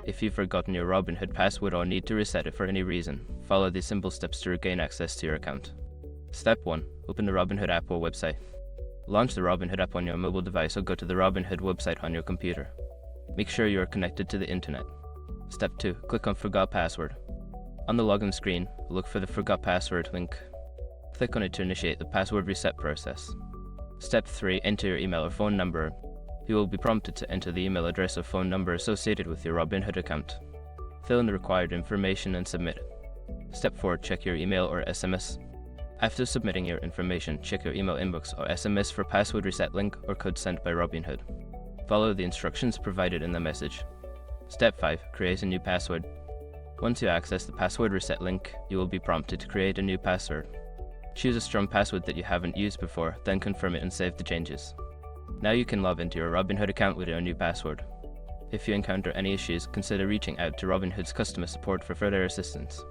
If you've forgotten your Robinhood password or need to reset it for any reason, follow these simple steps to regain access to your account. Step 1. Open the Robinhood app or website. Launch the Robinhood app on your mobile device or go to the Robinhood website on your computer. Make sure you are connected to the internet. Step 2. Click on Forgot Password. On the login screen, look for the Forgot Password link. Click on it to initiate the password reset process. Step 3. Enter your email or phone number. You will be prompted to enter the email address or phone number associated with your Robinhood account. Fill in the required information and submit. Step 4. Check your email or SMS. After submitting your information, check your email inbox or SMS for password reset link or code sent by Robinhood. Follow the instructions provided in the message. Step 5. Create a new password. Once you access the password reset link, you will be prompted to create a new password. Choose a strong password that you haven't used before, then confirm it and save the changes. Now you can log into your Robinhood account with your new password. If you encounter any issues, consider reaching out to Robinhood's customer support for further assistance.